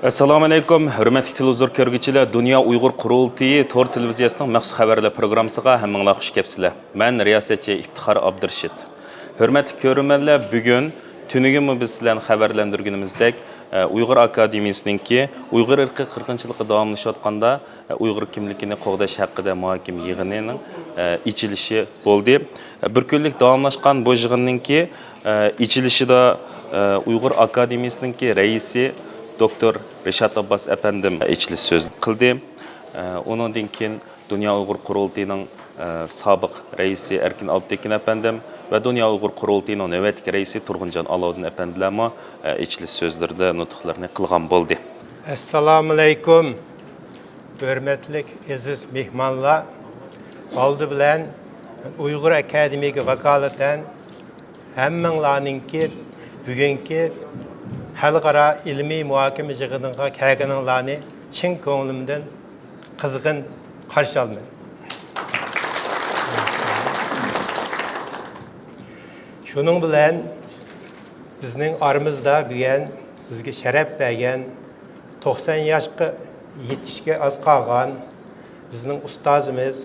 Assalomu alaykum, hurmatli televizor ko'rguvchilar. Dunyo Uyg'ur qurultiyi Tor televiziyasining maxsus xabarlar programmasiga hammanglar xush kelibsizlar. Men riyosatchi Iftixor Abdurashid. Hurmatli ko'ruvchilar, bugun tunigimi biz sizlarni xabarlantirganimizdek Uyg'ur akademiyasiningki Uyg'ur irqi qirg'inchiligi davomlashayotganda Uyg'ur kimligini qo'g'dash haqida muhokama yig'inining ichilishi bo'ldi. Bir kunlik davomlashgan bu yig'iningki ichilishida Uyg'ur akademiyasiningki raisi Doktor Reşat Abbas efendim içiliş söz kıldı. Onundan keyin Dünya Uyghur Qurultayının sabık reisi Erkin Alptekin efendim ve Dünya Uyghur Qurultayının növbetki reisi Turg'unjon Alovdin efendilerime içiliş sözlerde nutuklarını kılgan boldu. Assalamu alaykum. Hürmetlik aziz mehmanlar. Oldu bilen Uyghur Akademiga vakaleten hemmenlarninki bugünkü Xalqaro ilmiy muhokama yig'iniga kelganinglarni chin ko'nglimdan qizg'in qarshi olman. Shuning bilan bizning oramizda bugun bizga sharaf bergan 90 yoshga yetishga oz qolgan bizning ustozimiz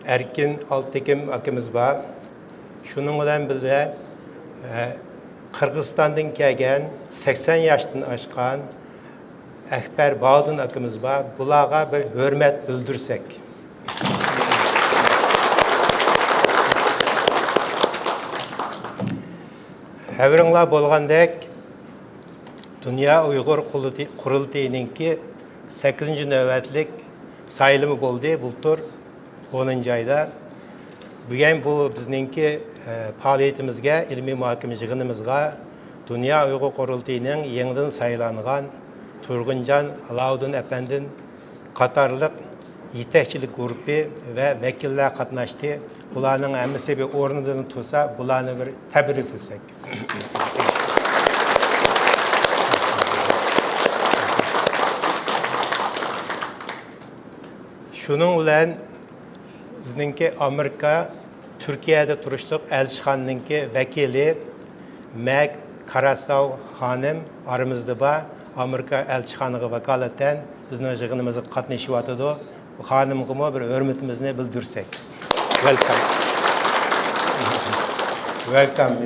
Erkin Alptekin akamiz bor. Shuning bilan birga Qırgızistondan kelgan 80 yoshdan oshgan Akbar Bağdın akamiz bor. Bularga bir hurmat bildirsak. Xabaringlar bo'lgandek, Dünya Uyg'ur Qurultayiningki 8-navbatlik saylimi bo'ldi, bultur 10-oyda. Bugün bu bizningki faaliyetimizga, ilmiy muhokama yig'inimizga Dünya Uyg'ur Qurultayining yangidan saylangan Turg'unjon Alovdin efendim qatorliq yetakchilik guruhi ve vakillar qatnashdi. Bularning hammasi bir o'rnidan tursa, bularni bir tabrik qilsak. Shuning bilan bizningki Amerika Türkiye'de turishliq elchixonaningki vakili Meg Karasov xonim aramizda bor. Amerika elchixonaga vakolatan bizning yig'inimizga qatnashyotdi. Bu xonimga bir hurmatimizni bildirsak. Welcome. Welcome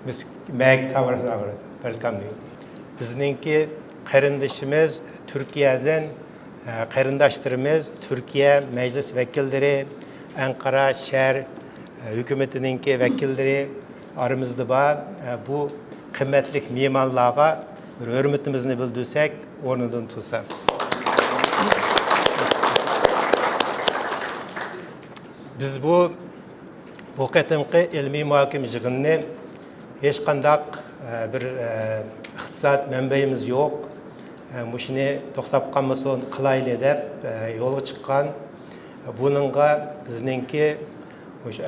Miss Meg Karasov. Welcome. Bizningki qarindishimiz Türkiye'den qarindoshlarimiz Türkiye meclis vekilleri, Ankara şehir hükümetininki vekilleri aramızda var. Bu kıymetli mimarlığa bir hürmetimizni bildirsek, ornudan tutsak. Biz bu qetimki ilmiy muhokama yig'inini hech qanday bir iqtisod manbayimiz yo'q. Muşini to'xtab qolmasin qilayli deb yo'lga chiqqan. Bununla bizninki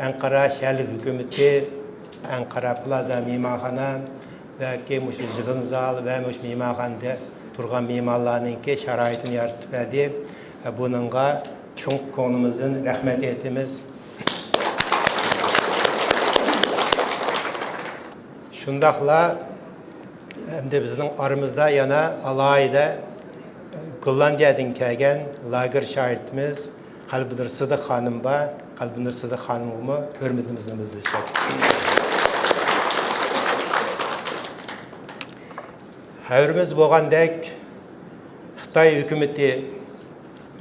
Ankara şehirlik hükümeti, Ankara Plaza mimarxona ve ki yig'in zal ve mimarxonada turgan mimarlarninki sharoitini yaratib berdi. Bununla cho'ng ko'nglimizdan rahmat aytamiz. Shundaqla endi bizning aramizda yana alayida Gollandiyadan kelgan lager shoirimiz Qalbinur Sidiq xonim bor. Qalbinur Sidiq xonimga hurmatimizni bildirsak. Xabarimiz bo'lgandek, Xitoy hukumatı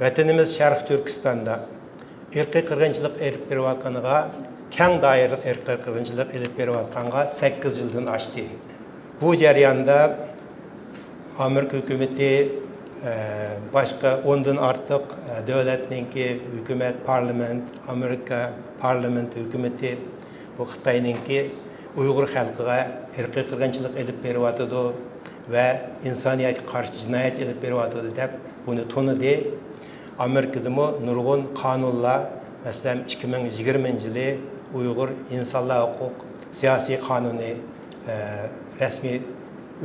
vatanimiz Sharq Turkistonda irqiy qirg'inchilik elib berayotganiga, keng doirali irqiy qirg'inchilik elib berayotganiga 8 yildan oshdi. Bu jarayonda Amerika hukumatı başka ondan artıq devletninki hükümet, parlament, Amerika parlament hükümeti bu Xitoyninki Uyghur xalqiga irqiy qirg'inchilik elib beryotdi ve insoniyatga qarshi jinoyat elib beryotdi deb buni tanidi. Amerikada nurg'un qonunlar, masalan 2020-yili Uyghur insonlar huquq siyosiy qonuni resmi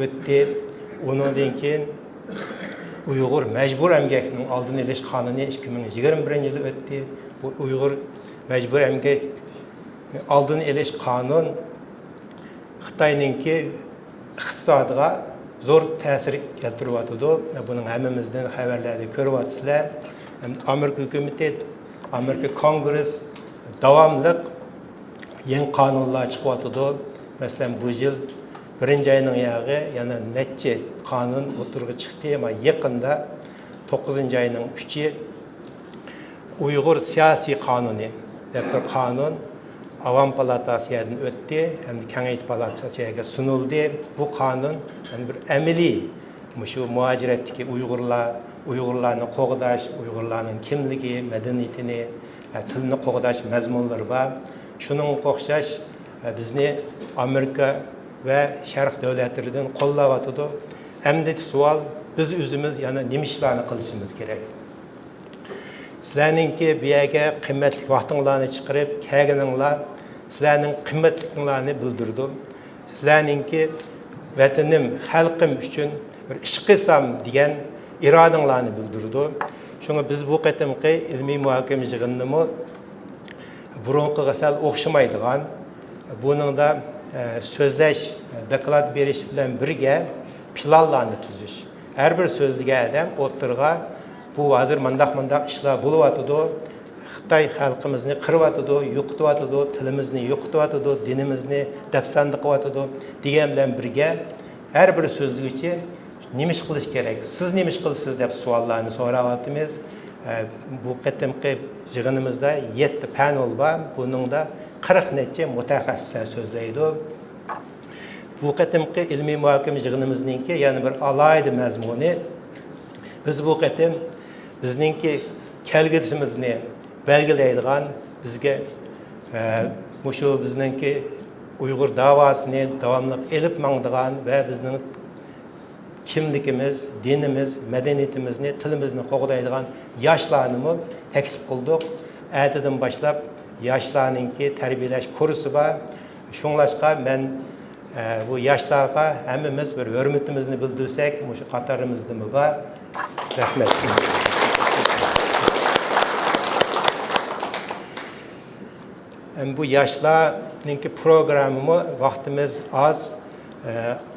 o'tdi. Undan keyin Uyghur mecbur emgekinin aldığını eliş kanunu 2021 yılı öttü. Bu Uyghur mecbur emgek aldığını eliş kanun Xitayninki iqtisodiga zo'r ta'sir keltiryapti. Buning hammamizdan xabarlarni ko'ryapsizlar. Amerika hukumati, Amerika Kongress davomli yangi qonunlar chiqyapti. Masalan, bu yil 1-oyning yog'i yana necha qonun o'tirg'i chiqdi, ama yaqinda 9-oyning 3-i Uyg'ur siyosiy qonuni deb bir qonun Avam Palatasidan o'tdi, hamda Kengash Palatasiga sunuldi. Bu qonun bir amaliy shu muajiratdagi Uyg'urlarni qo'g'dash, Uyg'urlarning kimligi, madaniyatini, tilini qo'g'dash mazmunlari bor. Shuning o'xshash bizni Amerika ve Sharq davlatlaridan qo'llayotdi. Endi savol, biz o'zimiz yana nima ishlarni qilishimiz kerak? Sizlarningki bu yerga qimmatli vaqtinglarni chiqarib kelganinglar, sizlarning qimmatliklaringizni bildirdim. Sizlarningki vatanim, xalqim uchun bir ish qilsam degan irodanglarni bildirdi. Shunga biz bu qatimqi ilmiy muhokama yig'inini burunqiga sal o'xshamaydigan, buningda so'zlash, doklad berish bilan birga planlarni tuzish. Har bir so'zlagan odam o'tirg'a bu hozir mandaq ishlar bo'lyapti. Xitoy xalqimizni qiryapti, yo'qityapti, tilimizni yo'qityapti, dinimizni dafsanda qilyapti degan bilan birga har bir so'zlovchi nima ish qilish kerak? Siz nima ish qilasiz deb savollarni so'rayapmiz. Bu qatimqi yig'inimizda 7 panel bor. Buningda 40 necha mutaxassislar so'zlaydi. Bu qatimqi ilmiy muhokama yig'inimizningki yana bir alayda mazmuni, biz bu qatim bizningki kelgusimizni belgilaydigan, bizga shu bizningki Uyg'ur davosini davomli elib mangdigan va bizning kimligimiz, dinimiz, madaniyatimizni, tilimizni qo'g'daydigan yoshlarni taklif qildik. Ertadan boshlab yoshlarningki tarbiyalash kursi bor. Shunglashqa men bu yoshlarga hammamiz bir hurmatimizni bildirsak, shu qatorimizda bor. Rahmat. Bu yoshlarningki programı vaqtimiz az.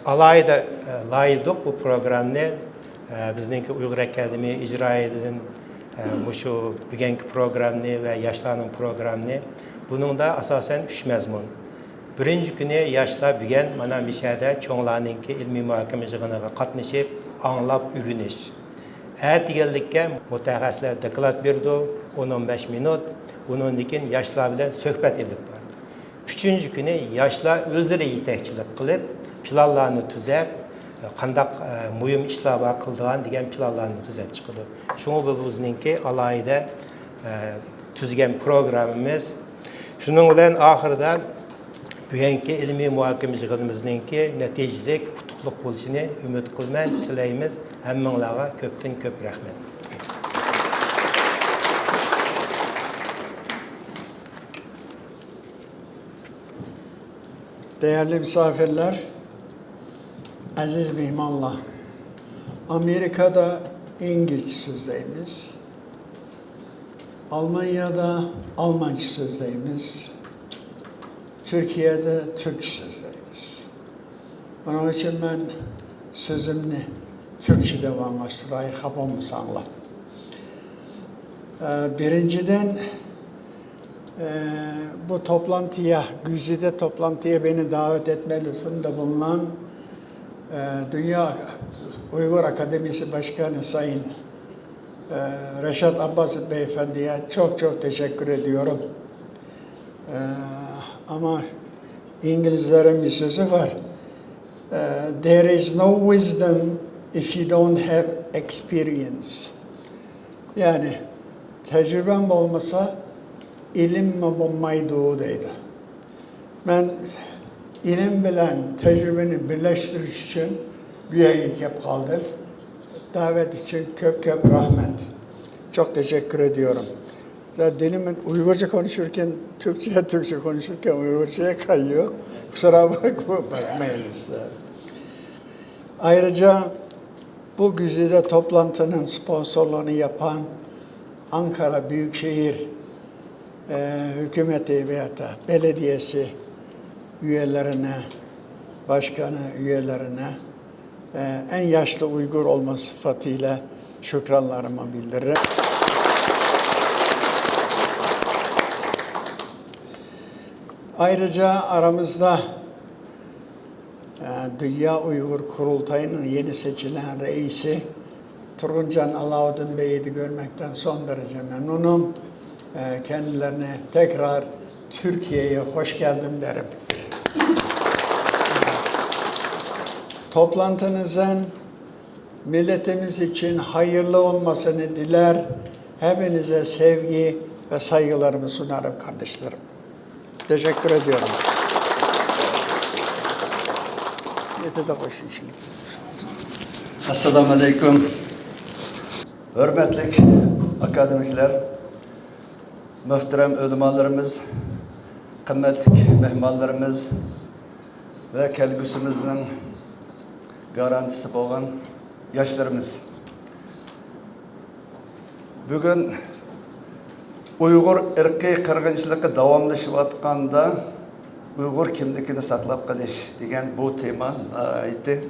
Alayda layıqdık bu programni. Bizningki Uyg'ur Akademiya ijro edidan shu bugungi programni va yoshlarning programini. Buningda asosan 3 mazmun. Birinchi kuni yoshlar bugun mana mishada cho'nglarningki ilmiy muhokama yig'iniga qatnashib, anglab o'rganish. Deganlikka mutaxassislar doklad berdi, 10-15 minut. Bundan keyin yoshlar bilan suhbat edib bordi. Uchinchi kuni yoshlar o'zlari yetakchilik qilib, planlarni tuzab, qandaq muhim ishlar bor qildigan degan planlarni tuzab chiqdi. Shuni bu bizningki alayda tuzgan programimiz. Shuning bilan oxirida bugungi ilmiy muhokama yig'inimizningki natijali, qutuqliq bo'lishini umid qilman, tilaymiz. Hammanglarga ko'pdan ko'p rahmat. Değerli misafirler, aziz mihmanlar, Amerika'da İngiliz sözleyimiz, Almanya'da Almanca sözleyimiz, Türkiye'de Türk sözleyimiz. Bunun için ben sözümü Türkçe devamlaştırayım, kapamısanlar. Birinciden bu toplantıya, Güzide toplantıya beni davet etme lütfunda bulunan Dünya Uygur Akademisi Başkanı Sayın Reşat Abbas Beyefendi'ye çok çok teşekkür ediyorum. Ama İngilizlerin bir sözü var. There is no wisdom if you don't have experience. Yani tecrübem olmasa ilim mi bulmaydı deydi. Ben ilim bilen tecrübeni birleştiriş için bir yap kaldım. Davet için köp rahmet. Çok teşekkür ediyorum. Ya dilimin Uygurca konuşurken, Türkçe konuşurken Uygurca'ya kayıyor. Kusura bakmayınız. Ayrıca bu güzide toplantının sponsorluğunu yapan Ankara Büyükşehir hükümeti veya da belediyesi üyelerine, başkanı üyelerine en yaşlı Uygur olma sıfatıyla şükranlarımı bildiririm. Ayrıca aramızda Dünya Uygur Kurultayı'nın yeni seçilen reisi Turguncan Alauddin Bey'i de görmekten son derece memnunum. Kendilerine tekrar Türkiye'ye hoş geldin derim. Toplantınızın milletimiz için hayırlı olmasını diler. Hepinize sevgi ve saygılarımı sunarım kardeşlerim. Teşekkür ediyorum. Assalamu alaikum. Hürmetli akademikler, muhterem ölümalarımız, kıymetli mehmanlarımız ve kelgüsümüzün garantisi olan yaşlarımız. Bugün Uygur ırkı kırgınçılığı davamlaşıvatqanda Uygur kimlikini saklap qalish degan bu tema ayeti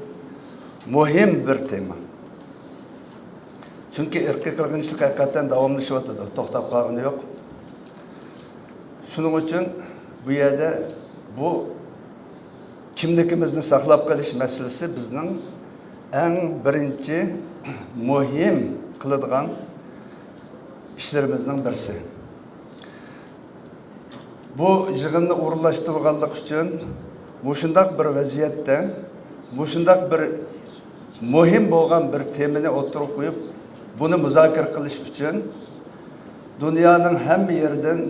muhim bir tema. Çünkü ırkı kırgınçılık hakikaten davamlaşıvatdı, to'xtab qolgani yo'q. Shuning uchun bu yerda bu kimligimizni saqlab qolish masalasi bizning eng birinchi muhim qiladigan ishlarimizning birisi. Bu yig'inni o'rinlashtirganlik uchun mushundaq bir vaziyatda, mushundaq bir muhim bo'lgan bir temani o'tirib qo'yib, buni muzokara qilish uchun dunyoning hamma yeridan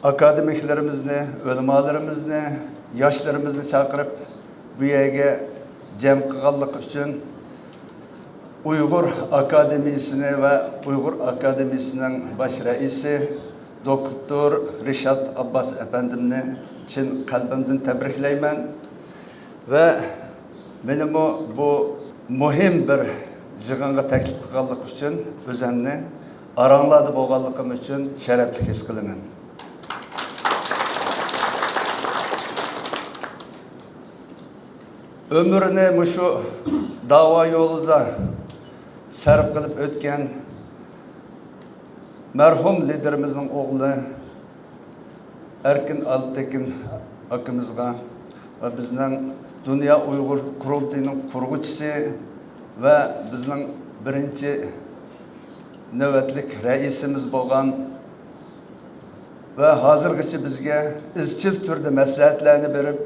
akademiklarimizni, ulamolarimizni, yoshlarimizni chaqirib bu yerga jam qilganlik uchun Uygur Akademiyasini ve Uygur Akademiyasining baş reisi Doktor Rishad Abbas efendimni chin qalbimdan tabriklayman ve benim bu muhim bir yig'inga taklif qilganlik uchun o'zimni aranglarda bo'lganligim uchun sharafli his qilaman. Ömrünü şu dava yolunda sarf qilib o'tgan merhum liderimizin oğlu Erkin Altekin akımızga ve bizden Dünya Uygur Kurultayı'nın kurguçisi ve bizden birinci nöbetlik reisimiz bo'lgan ve hazırgıçı bizge izchil türde maslahatlarni berib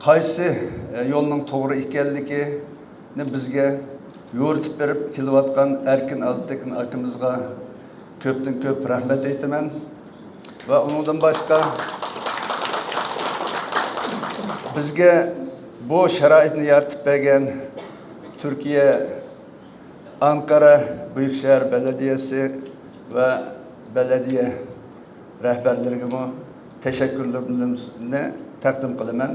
qaysi yo'lning to'g'ri ekanligini bizga yo'ritib berib kelayotgan Erkin Altekin akımızga köpten köp rahmet aytaman ve ondan başka bizge bu sharoitni yaratib bergan Türkiye Ankara Büyükşehir Belediyesi ve belediye rehberlerine teşekkürlerimi takdim qilaman.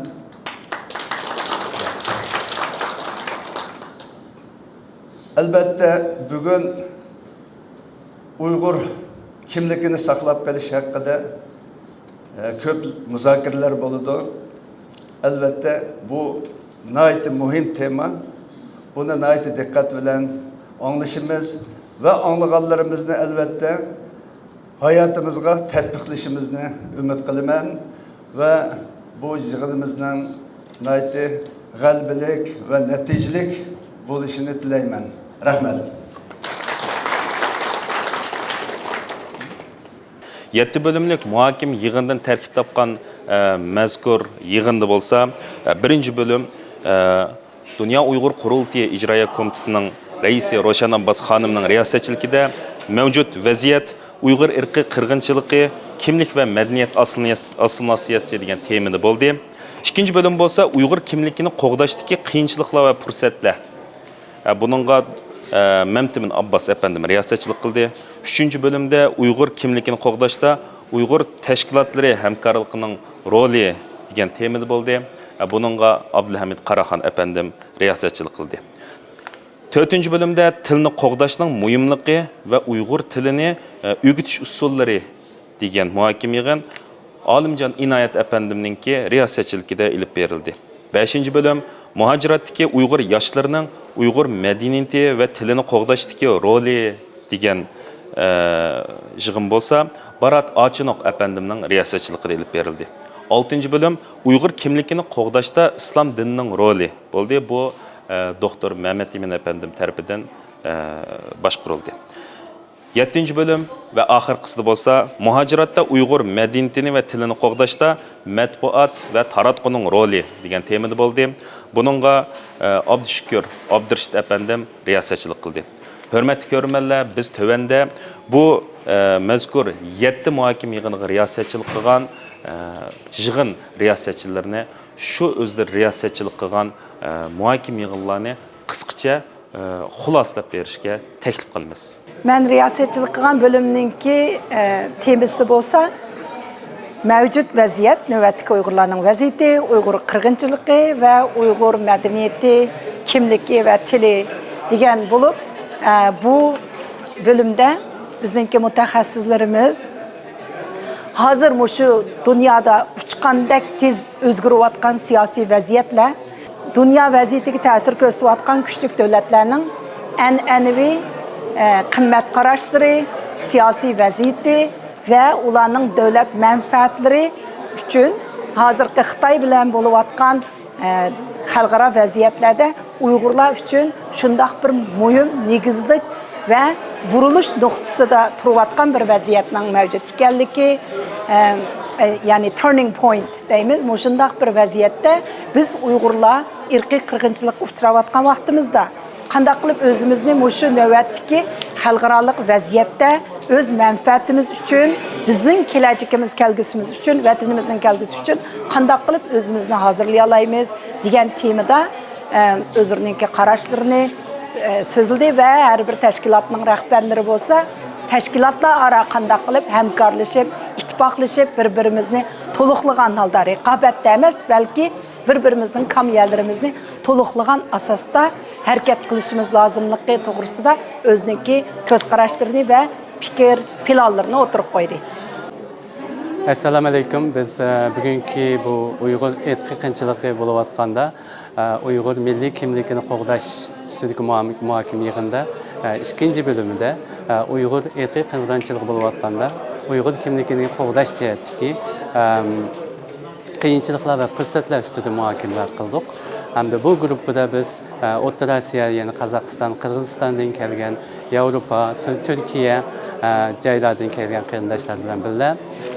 Elbette bugün Uygur kimligini saqlab qolish haqida ko'p muzokaralar bo'ldi. Elbette bu nayet muhim tema. Buna nayet dikkat bilen anlaşımız ve anlaganlarımızı elbette hayatımızga tatbiqlashimizni umid qilaman ve bu yig'inimizning nayet g'albilik ve neticelik bo'lishini tilayman. Rahmat. 7 bölümlük muhakim yığından terkip tapkan mezkur yığında bolsa, birinci bölüm Dünya Uygur Kurultayı İcraya Komitetinin reisi Roşan Abbas Hanım'ın riyasetçilikide mevcut vaziyet Uygur ırkı kırgınçılığı, kimlik ve medeniyet asılma siyasi degan temada bo'ldi. İkinci bölüm bolsa Uygur kimligini qo'g'dashdagi qiyinchiliklar ve fursatlar. Bununla Memtimin Abbas efendim riyasetçilik qildi. Üçüncü bölümde Uygur kimligini qo'g'dashda Uygur teşkilatları hamkorligining roli degan temada bo'ldi. Bununla Abdülhamid Karahan efendim riyasetçilik qildi. 4. bölümde tilni qo'g'dashning muhimligi ve Uygur tilini o'rgatish usullari degan muhokama yig'in Olimjon Inoyat efendimninki riyasetçilikida ilib berildi. 5. bölüm muhaciratdagi Uyg'ur yoshlarining Uyg'ur madaniyati va tilini qo'g'dashdagi roli degan yig'in bo'lsa, Barat Ochinoq apandimning riyosatchiligida olib berildi. 6. bölüm Uyg'ur kimligini qo'g'dashda islom dinining roli bo'ldi. Bu doktor Mehmet Emin apandim tarafidan boshqarildi. 7. bölüm ve ahirqisi bo'lsa, muhaciratda Uyg'ur madaniyatini va tilini qo'g'dashda matbuot va taratquning roli degan temada bo'ldi. Buningga Abdushukur Abdurshid apandim riyosatchilik qildi. Hurmatli ko'rmanlar, biz tövende bu mazkur 7 muhokama yig'iniga riyosatchilik qilgan yig'in riyosatchilarini shu o'zlari riyosatchilik qilgan muhokama yig'inlarni qisqacha xuloslab berishga taklif qilamiz. Ben riyasetçilik qilgan bölümninki temisi bo'lsa, mevcut vaziyat, növbetdagi Uyg'urlarning vaziyati, Uyg'ur qirg'inchiligi va Uyg'ur madaniyati, kimligi va tili degan bo'lib, bu bölümde bizningki mutaxassislarimiz hozir shu dunyoda uchqandek tez o'zgarayotgan siyosiy vaziyatlar, dunyo vaziyatiga ta'sir ko'rsatayotgan kuchli davlatlarning an'anaviy qimmat qarashlari, siyosiy vaziyati va ularning davlat manfaatlari uchun hozirgi Xitoy bilan bo'layotgan xalqaro vaziyatlarda Uyg'urlar uchun shundoq bir muhim negizlik va burilish nuqtasida turayotgan bir vaziyatning mavjud ekanligi, ya'ni turning point deymiz. Shundoq bir vaziyatda biz Uyg'urlar irqiy qirg'inchilikka uchrayotgan vaqtimizda qanday qilib o'zimizni shu navbatdagi xalqaro vaziyatda o'z manfaatimiz uchun, bizning kelajagimiz, kelgusimiz uchun, vatanimizning kelgusi uchun qanday qilib o'zimizni hozirlay olamiz degan temada o'zlarining qarashlarini so'zildi va har bir tashkilotning rahbarlari bo'lsa, tashkilotlar aro qanday qilib hamkorlashib, ittifoqlashib, bir-birimizni to'liqlagan holda raqobatda emas, balki bir-birimizning kamiyatlarimizni to'liqlagan asosda harakat qilishimiz lozimligi to'g'risida o'ziniki ko'z qarashlarini va fikr planlarini o'tirib qo'ydi. Assalomu alaykum. Biz bugungi bu Uyg'ur etnik qiyinchiligi bo'layotganda Uyg'ur milliy kimligini qo'g'dash ustidagi muhokama yig'inida ikkinchi bölümünde Uyg'ur etnik qiyinchiligi bo'layotganda Uyg'ur kimligini qo'g'dash jihatdagi qiyinchiliklar va fursatlar ustida muhokamalar qildik. Hamda bu grupda biz O'rta Osiyo, ya'ni Qozog'iston, Qirg'izistondan kelgan, Yevropa, Turkiya joylardan kelgan qarindoshlar bilan birga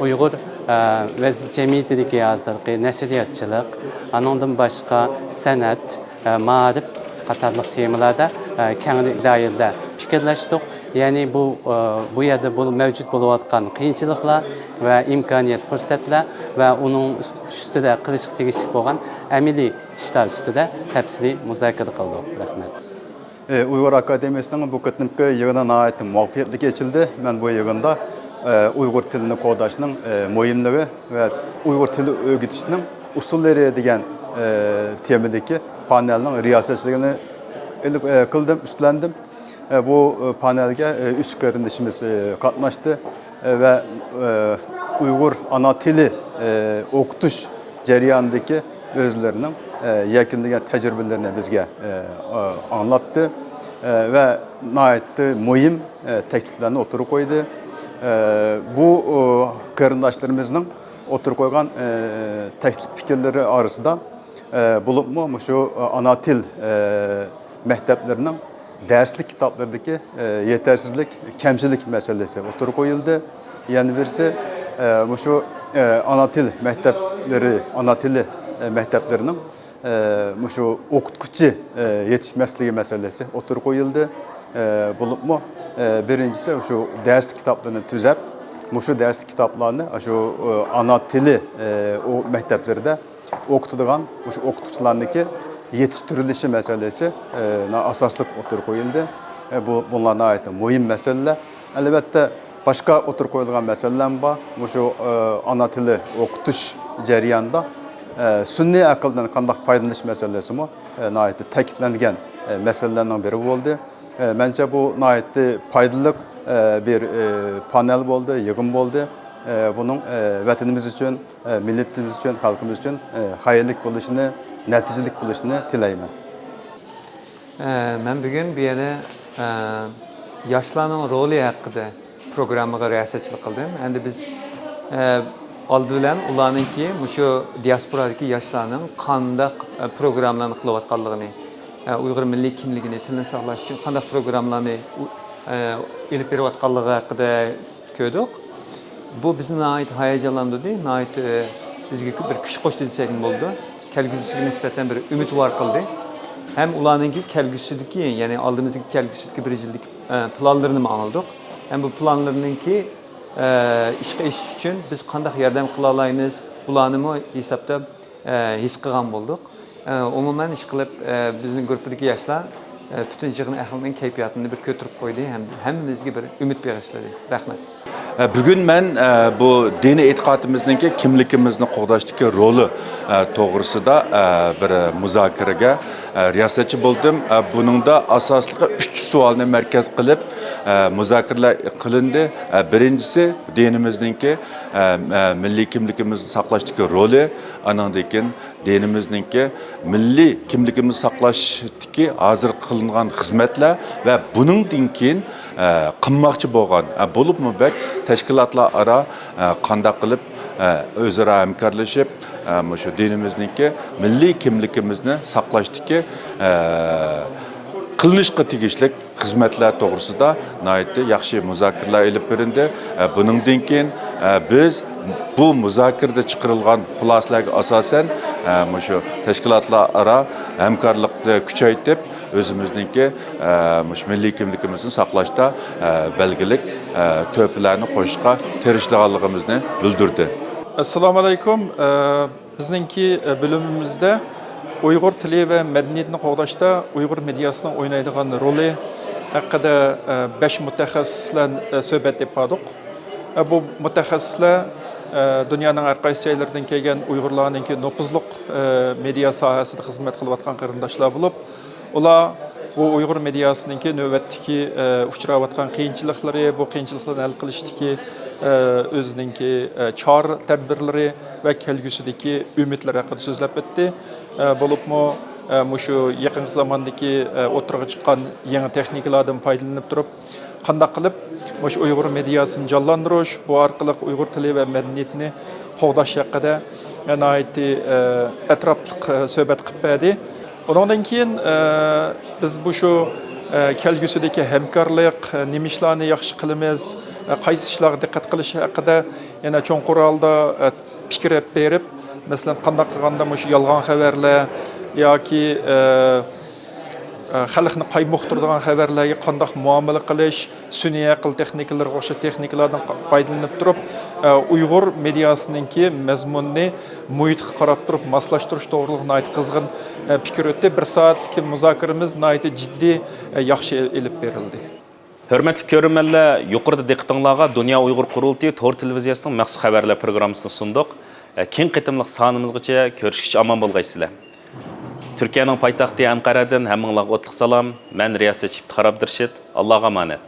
Uyg'ur va jamiyatidagi hozirgi nashriyotchilik, anondan boshqa san'at, ma'rif qatorliq temalarda keng doirada fikrlashdik. Ya'ni bu yerda mavjud bo'layotgan qiyinchiliklar va imkoniyat, fursatlar va uning ustida qilishga tegishli bo'lgan amaliy ishlar ustida tafsiliy muzokara qildik. Rahmat. Uyg'ur Akademiyasining bu qitimki yig'ini nihoyat muvaffaqiyatli kechildi. Men bu yig'inda Uyg'ur tilini qo'g'dashning muhimligi va Uyg'ur tili o'rgatishning usullari degan temadagi panelning riyosatchiligini qildim, üstlendim. Bu panelga 3 qarindoshimiz qatnashdi va Uyg'ur ana tili o'qitish jarayonidagi o'zlarining yakunlagan tajribalarini bizga anlattı ve nihoyat muhim tekliflarni o'tirib qo'ydi. Bu qarindoshlarımızın o'tirib qo'ygan teklif fikrlari orasida bo'libmi shu ana til maktablarining derslik kitaplardaki yetersizlik, kemçilik meselesi oturup koyuldu. Yani birisi şu ana til mektepleri, ana tili mekteplerinin şu okutkucu yetişmezliği meselesi oturup koyuldu. Bulup mu? Birincisi şu ders kitaplarını tüzep, şu ders kitaplarını şu ana tili o mekteplerde okutulan, şu okutucularındaki yetiştirilişi meselesi asaslık oturup koyuldu. Bunlarına ait mühim meseleler. Elbette başka oturup koyulan meseleler var. Şu ana tili okutuş ceryanında sünni akıldan kandak faydalanış meselesi mi? Tekitlendiğen meselelerden biri oldu. Bence bu faydalı bir panel oldu, yığın oldu. bunun vatanımız için, milletimiz için, halkımız için hayırlı buluşunu, neticelik buluşunu dileyim. Ben bugün bir yere yaşlarının rolü hakkında programına riyasetçilik kıldım. Yani biz aldı bilen ulanınki şu diasporadaki yaşlarının kandak programlarını kılıvatkanlığını, Uygur milli kimliğini, tilini sağlaş için kandak programlarını ilip verivatkanlığı hakkında gördük. Bu bizden ait hayacanlandırdı, ait bizge bir küçük koştu desek oldu. Kelgüsüne nispeten bir ümit var kıldı. Hem ulanınki kelgüsüdeki, yani aldığımız kelgüsüdeki bir yıllık planlarını mı aldık? Hem bu planlarınki iş için biz kandak yardım kılalayımız, bulanımı hesapta his kılgan bulduk. Umumen iş kılıp bizim gruptaki yaşlar bütün jığın ahlının keyfiyatını bir götürüp koydu. Hem bizge bir ümit bağışladı. Rahmet. Bugün ben bu dini e'tiqodimizningki kimligimizni qo'g'dashdagi roli to'g'risida bir muzokaraga riyosatchi bo'ldim. Buningda asosliqi 3 savolni markaz qilib muzokaralar qilindi. Birinchisi dinimizningki milliy kimligimizni saqlashdagi roli, andan keyin dinimizningki milliy kimligimizni saqlashdagi hozir qilingan xizmatlar va buningdan keyin qilmoqchi bo'lgan bo'libmi bak tashkilotlar aro qanday qilib o'zaro hamkorlashib shu dinimizniki milliy kimligimizni saqlashdagi qilinishga tegishli xizmatlar to'g'risida nihoyatda yaxshi muzokaralar olib berildi. Buningdan keyin biz bu muzokarada chiqarilgan xulosalarga asosan shu tashkilotlar aro hamkorlikni kuchaytirib özümüzdeki milliy kimligimizni saqlashda belgilik töhfalarni qo'shishga tirishganligimizni bildirdi. Assalomu alaykum. Bizningki bölümümüzde Uyghur tili ve medeniyetini qo'g'dashda Uyghur mediasının oynaydigan roli haqida 5 mutaxassislar suhbat etdik. Bu mutaxassislar dünyanın har qaysi joylaridan kelgan Uyg'urlarning nopuzluq media sohasida xizmat qilayotgan qarindoshlar bo'lib, ular bu Uyghur mediasınınki növbətdiki uçurayotgan qiyinçiliklari, bu qiyinçiliklarni hal qilishdagi özününki çar tədbirləri və kelgüsüdeki ümitlər haqqında sözləb etdi. Bolubmu şu yaxın zamandaki oturuğa çıxan yeni texnikalardan faydalanıb durub, qandaq qilib şu Uyghur mediasını canlandırış, bu arqılıq Uyghur tili və mədəniyyətini qoğdaş haqqında nəayətli ətraflıq söhbət qılıb bədi. Ondan keyin biz bu şu kelgüsüdeki hemkarlık, nima ishlarni yaxshi qilamiz, qaysi ishlarga diqqat qilish haqida yana cho'nqur holda fikr berib, masalan, qanday qilganda shu yolg'on xabarlar yoki xalqni qaymoqtiradigan xabarlarga qanday muomala qilish, sun'iy aql texnikalariga o'xshash texnikalardan foydalanib turib, Uyg'ur mediasınınki mazmunni muhitga qarab turib moslashtirish to'g'riliq qizg'in fikr o'tdi. 1 soatlik muzokaramiz jiddiy yaxshi elib berildi. Hörmətli görürmənlər, yuqorida diqqətinizə Dünya Uyğur Qurultayı Tor televiziyasının məxsus xəbərlər proqramını sunduq. Keng qitimliq sanımızgacha görüşkiç aman bolğaysızlar. Türkiye'nin paytaxtı Anqaradan həmminglarga o'tliq salam. Mən riyasətçi İftixar Abdurshid. Allah'a emanet.